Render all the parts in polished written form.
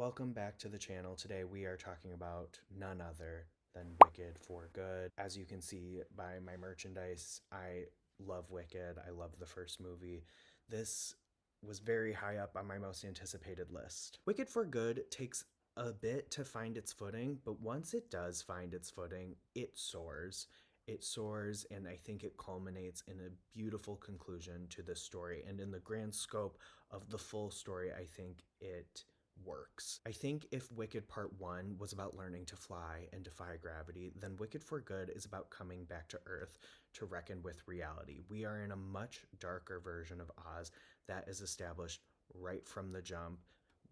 Welcome back to the channel. Today we are talking about none other than Wicked for Good. As you can see by my merchandise, I love Wicked. I love the first movie. This was very high up on my most anticipated list. Wicked for Good takes a bit to find its footing, but once it does find its footing, it soars. It soars, and I think it culminates in a beautiful conclusion to this story. And in the grand scope of the full story, I think it works. I think if Wicked Part 1 was about learning to fly and defy gravity, then Wicked for Good is about coming back to Earth to reckon with reality. We are in a much darker version of Oz that is established right from the jump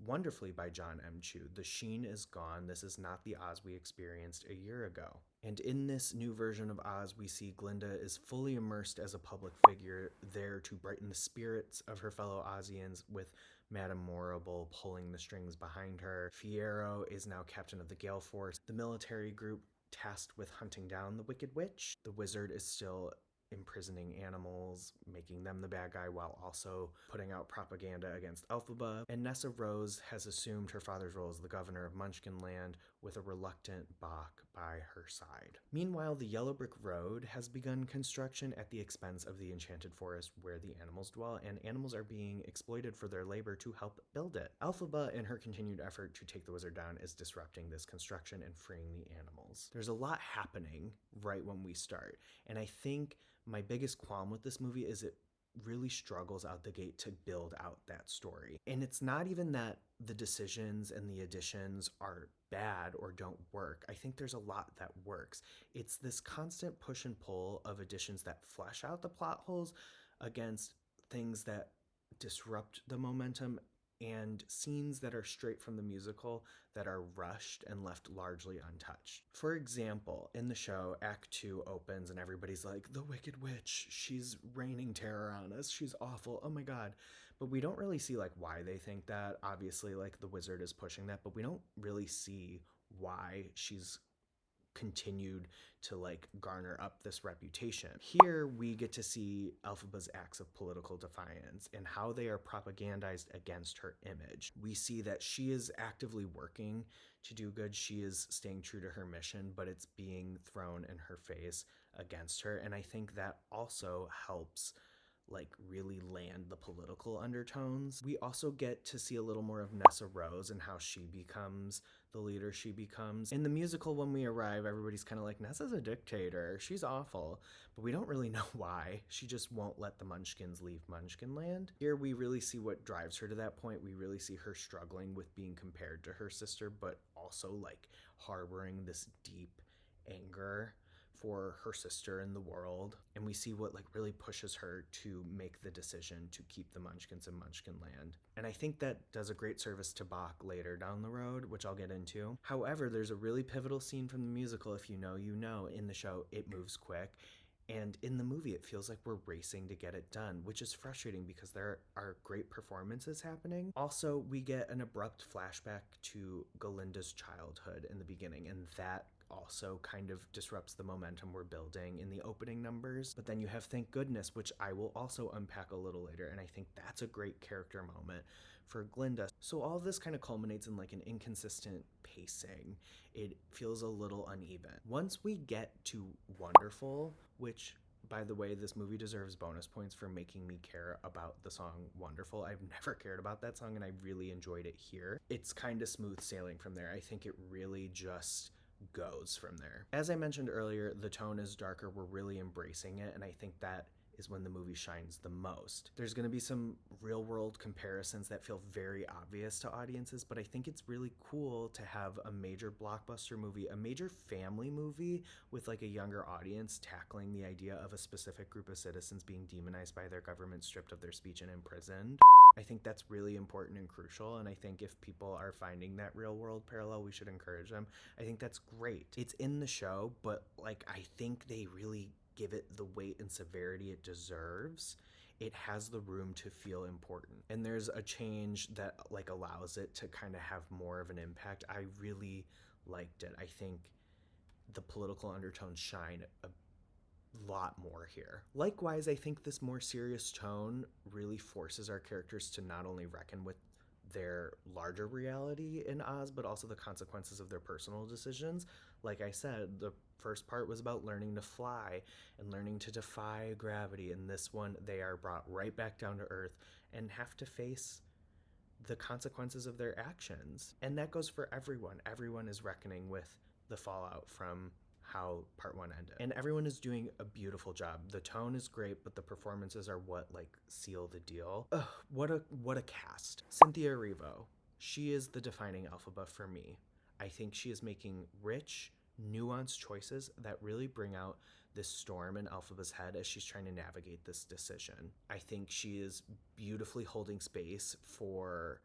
wonderfully by John M. Chu. The sheen is gone. This is not the Oz we experienced a year ago. And in this new version of Oz, we see Glinda is fully immersed as a public figure, there to brighten the spirits of her fellow Ozians, with Madame Morrible pulling the strings behind her. Fiyero is now captain of the Gale Force, the military group tasked with hunting down the Wicked Witch. The wizard is still imprisoning animals, making them the bad guy while also putting out propaganda against Elphaba. And Nessa Rose has assumed her father's role as the governor of Munchkinland, with a reluctant Boq by her side. Meanwhile, the Yellow Brick Road has begun construction at the expense of the Enchanted Forest where the animals dwell, and animals are being exploited for their labor to help build it. Elphaba, in her continued effort to take the wizard down, is disrupting this construction and freeing the animals. There's a lot happening right when we start, and I think my biggest qualm with this movie is it really struggles out the gate to build out that story. And it's not even that the decisions and the additions are bad or don't work. I think there's a lot that works. It's this constant push and pull of additions that flesh out the plot holes against things that disrupt the momentum, and scenes that are straight from the musical that are rushed and left largely untouched. For example, in the show, Act 2 opens and everybody's like, the Wicked Witch, she's raining terror on us, she's awful, oh my god. But we don't really see like why they think that. Obviously, like the wizard is pushing that, but we don't really see why she's continued to like garner up this reputation. Here we get to see Elphaba's acts of political defiance and how they are propagandized against her image. We see that she is actively working to do good. She is staying true to her mission, but it's being thrown in her face against her. And I think that also helps like really land the political undertones. We also get to see a little more of Nessa Rose and how she becomes the leader she becomes. In the musical, when we arrive, everybody's kind of like, Nessa's a dictator, she's awful, but we don't really know why. She just won't let the Munchkins leave Munchkinland. Here we really see what drives her to that point. We really see her struggling with being compared to her sister, but also like harboring this deep anger for her sister in the world. And we see what like really pushes her to make the decision to keep the Munchkins in Munchkinland. And I think that does a great service to Boq later down the road, which I'll get into. However, there's a really pivotal scene from the musical, if you know, you know. In the show, it moves quick. And in the movie, it feels like we're racing to get it done, which is frustrating because there are great performances happening. Also, we get an abrupt flashback to Galinda's childhood in the beginning, and that also kind of disrupts the momentum we're building in the opening numbers. But then you have Thank Goodness, which I will also unpack a little later, and I think that's a great character moment for Glinda. So all of this kind of culminates in like an inconsistent pacing. It feels a little uneven. Once we get to Wonderful, which by the way, this movie deserves bonus points for making me care about the song Wonderful. I've never cared about that song and I really enjoyed it here. It's kind of smooth sailing from there. I think it really just goes from there. As I mentioned earlier, the tone is darker. We're really embracing it, and I think that is when the movie shines the most. There's going to be some real world comparisons that feel very obvious to audiences, but I think it's really cool to have a major blockbuster movie, a major family movie with like a younger audience tackling the idea of a specific group of citizens being demonized by their government, stripped of their speech, and imprisoned. I think that's really important and crucial, and I think if people are finding that real world parallel, we should encourage them. I think that's great. It's in the show, but like I think they really give it the weight and severity it deserves. It has the room to feel important, and there's a change that like allows it to kind of have more of an impact. I really liked it. I think the political undertones shine a lot more here. Likewise, I think this more serious tone really forces our characters to not only reckon with their larger reality in Oz, but also the consequences of their personal decisions. Like I said, the first part was about learning to fly and learning to defy gravity. In this one, they are brought right back down to earth and have to face the consequences of their actions. And that goes for everyone. Everyone is reckoning with the fallout from how part one ended. And everyone is doing a beautiful job. The tone is great, but the performances are what like seal the deal. Ugh, what a cast. Cynthia Erivo. She is the defining Elphaba for me. I think she is making rich, nuanced choices that really bring out this storm in Elphaba's head as she's trying to navigate this decision. I think she is beautifully holding space for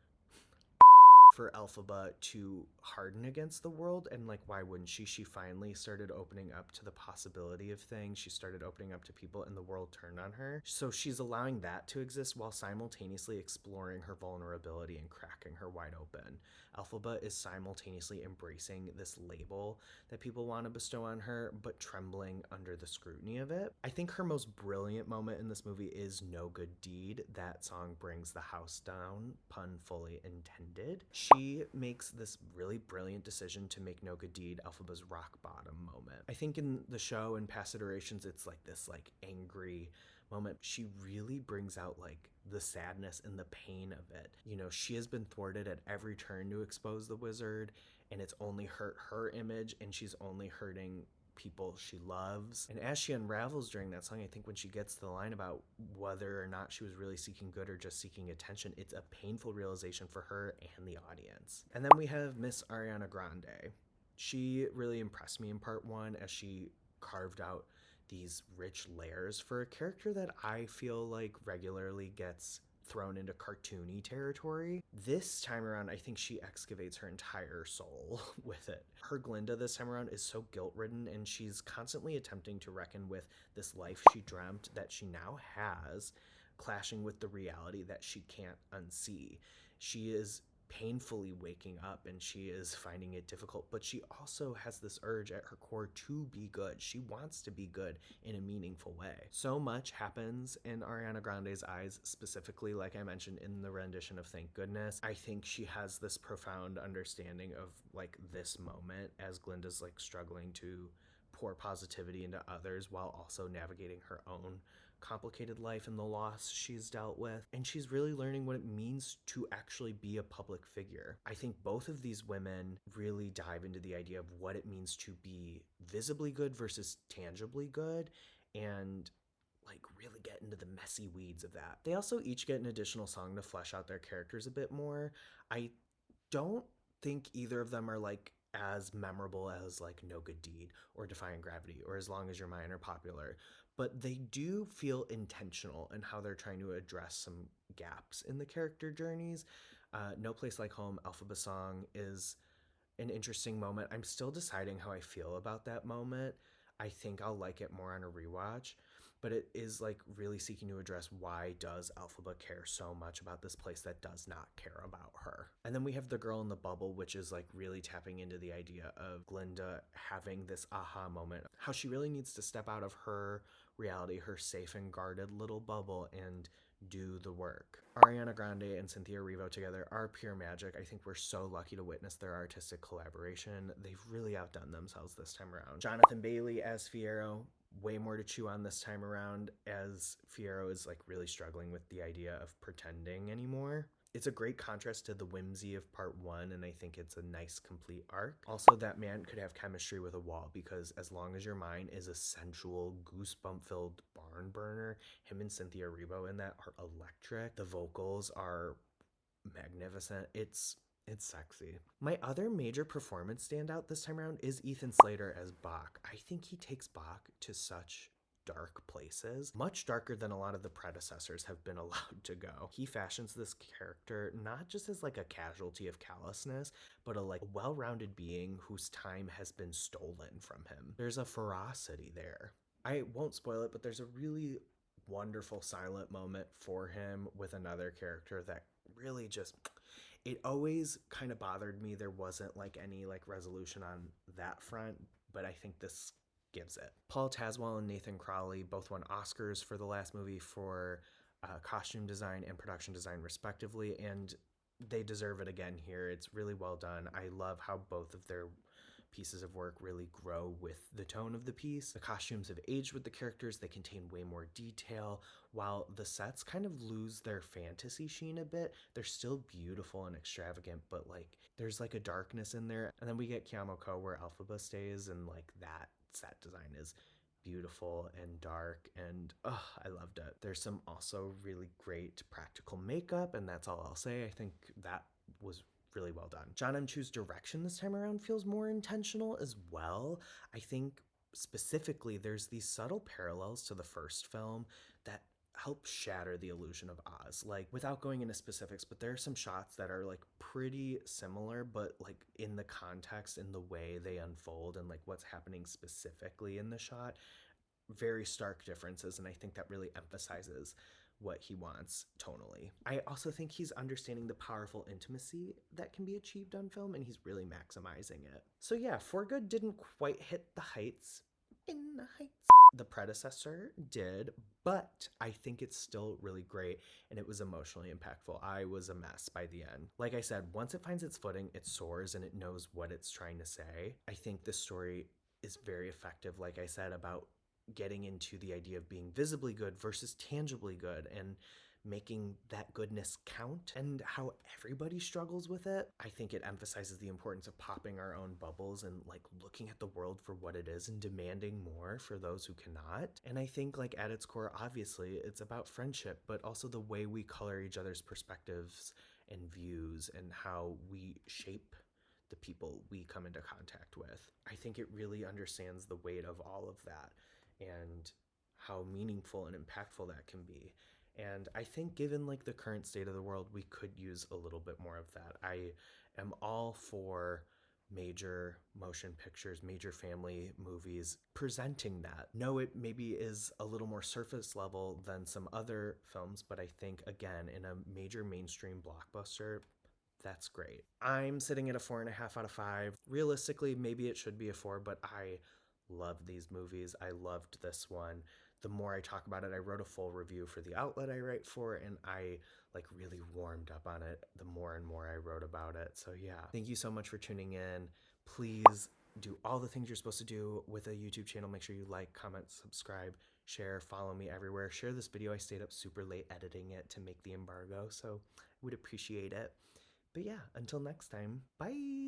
Elphaba to harden against the world, and like why wouldn't she finally started opening up to the possibility of things. She started opening up to people and the world turned on her, so she's allowing that to exist while simultaneously exploring her vulnerability and cracking her wide open. Elphaba is simultaneously embracing this label that people want to bestow on her but trembling under the scrutiny of it. I think her most brilliant moment in this movie is No Good Deed. That song brings the house down, pun fully intended. She makes this really brilliant decision to make No Good Deed Elphaba's rock bottom moment. I think in the show and past iterations, it's like this like angry moment. She really brings out like the sadness and the pain of it. You know, she has been thwarted at every turn to expose the wizard, and it's only hurt her image, and she's only hurting people she loves. And as she unravels during that song, I think when she gets to the line about whether or not she was really seeking good or just seeking attention, it's a painful realization for her and the audience. And then we have Miss Ariana Grande. She really impressed me in part one as she carved out these rich layers for a character that I feel like regularly gets thrown into cartoony territory. This time around, I think she excavates her entire soul with it. Her Glinda this time around is so guilt-ridden, and she's constantly attempting to reckon with this life she dreamt that she now has, clashing with the reality that she can't unsee. She is painfully waking up and she is finding it difficult, but she also has this urge at her core to be good. She wants to be good in a meaningful way. So much happens in Ariana Grande's eyes, specifically, like I mentioned in the rendition of Thank Goodness. I think she has this profound understanding of like this moment as Glinda's like struggling to pour positivity into others while also navigating her own complicated life and the loss she's dealt with. And she's really learning what it means to actually be a public figure. I think both of these women really dive into the idea of what it means to be visibly good versus tangibly good, and like really get into the messy weeds of that. They also each get an additional song to flesh out their characters a bit more. I don't think either of them are like as memorable as like No Good Deed or Defying Gravity or As Long as You're Mine are popular, but they do feel intentional in how they're trying to address some gaps in the character journeys. No Place Like Home, Elphaba Song is an interesting moment. I'm still deciding how I feel about that moment. I think I'll like it more on a rewatch, but it is like really seeking to address why does Elphaba care so much about this place that does not care about her. And then we have The Girl in the Bubble, which is like really tapping into the idea of Glinda having this aha moment, how she really needs to step out of her reality, her safe and guarded little bubble, and do the work. Ariana Grande and Cynthia Erivo together are pure magic. I think we're so lucky to witness their artistic collaboration. They've really outdone themselves this time around. Jonathan Bailey as Fiyero, way more to chew on this time around, as Fiyero is like really struggling with the idea of pretending anymore. It's a great contrast to the whimsy of part one, and I think it's a nice complete arc. Also, that man could have chemistry with a wall, because As Long as You're Mine is a sensual, goosebump-filled barn burner. Him and Cynthia Erivo in that are electric. The vocals are magnificent. It's sexy. My other major performance standout this time around is Ethan Slater as Bach. I think he takes Bach to such dark places, much darker than a lot of the predecessors have been allowed to go. He fashions this character not just as like a casualty of callousness, but a like well-rounded being whose time has been stolen from him. There's a ferocity there. I won't spoil it, but there's a really wonderful silent moment for him with another character that really just, it always kind of bothered me there wasn't like any like resolution on that front, but I think this gives it. Paul Tazwell and Nathan Crowley both won Oscars for the last movie for costume design and production design respectively, and they deserve it again here. It's really well done. I love how both of their pieces of work really grow with the tone of the piece. The costumes have aged with the characters, they contain way more detail, while the sets kind of lose their fantasy sheen a bit. They're still beautiful and extravagant, but like there's like a darkness in there. And then we get Kyamako where Alphaba stays, and like that set design is beautiful and dark, and I loved it. There's some also really great practical makeup, and that's all I'll say. I think that was really well done. Jon M. Chu's direction this time around feels more intentional as well. I think specifically there's these subtle parallels to the first film that help shatter the illusion of Oz. Like, without going into specifics, but there are some shots that are like pretty similar, but like in the context, in the way they unfold, and like what's happening specifically in the shot, very stark differences. And I think that really emphasizes what he wants tonally. I also think he's understanding the powerful intimacy that can be achieved on film, and he's really maximizing it. So yeah, For Good didn't quite hit the heights in the heights the predecessor did, but I think it's still really great, and it was emotionally impactful. I was a mess by the end. Like I said, once it finds its footing, it soars and it knows what it's trying to say. I think this story is very effective, like I said, about getting into the idea of being visibly good versus tangibly good, and making that goodness count, and how everybody struggles with it. I think it emphasizes the importance of popping our own bubbles and like looking at the world for what it is and demanding more for those who cannot. And I think like at its core, obviously, it's about friendship, but also the way we color each other's perspectives and views, and how we shape the people we come into contact with. I think it really understands the weight of all of that, and how meaningful and impactful that can be. And I think given like the current state of the world, we could use a little bit more of that. I am all for major motion pictures, major family movies presenting that. No, it maybe is a little more surface level than some other films, but I think again, in a major mainstream blockbuster, that's great. I'm sitting at a 4.5 out of 5. Realistically, maybe it should be a 4, but I love these movies. I loved this one. The more I talk about it, I wrote a full review for the outlet I write for, and I like really warmed up on it the more and more I wrote about it. So yeah, thank you so much for tuning in. Please do all the things you're supposed to do with a YouTube channel. Make sure you like, comment, subscribe, share, follow me everywhere. Share this video. I stayed up super late editing it to make the embargo, so I would appreciate it. But yeah, until next time, bye!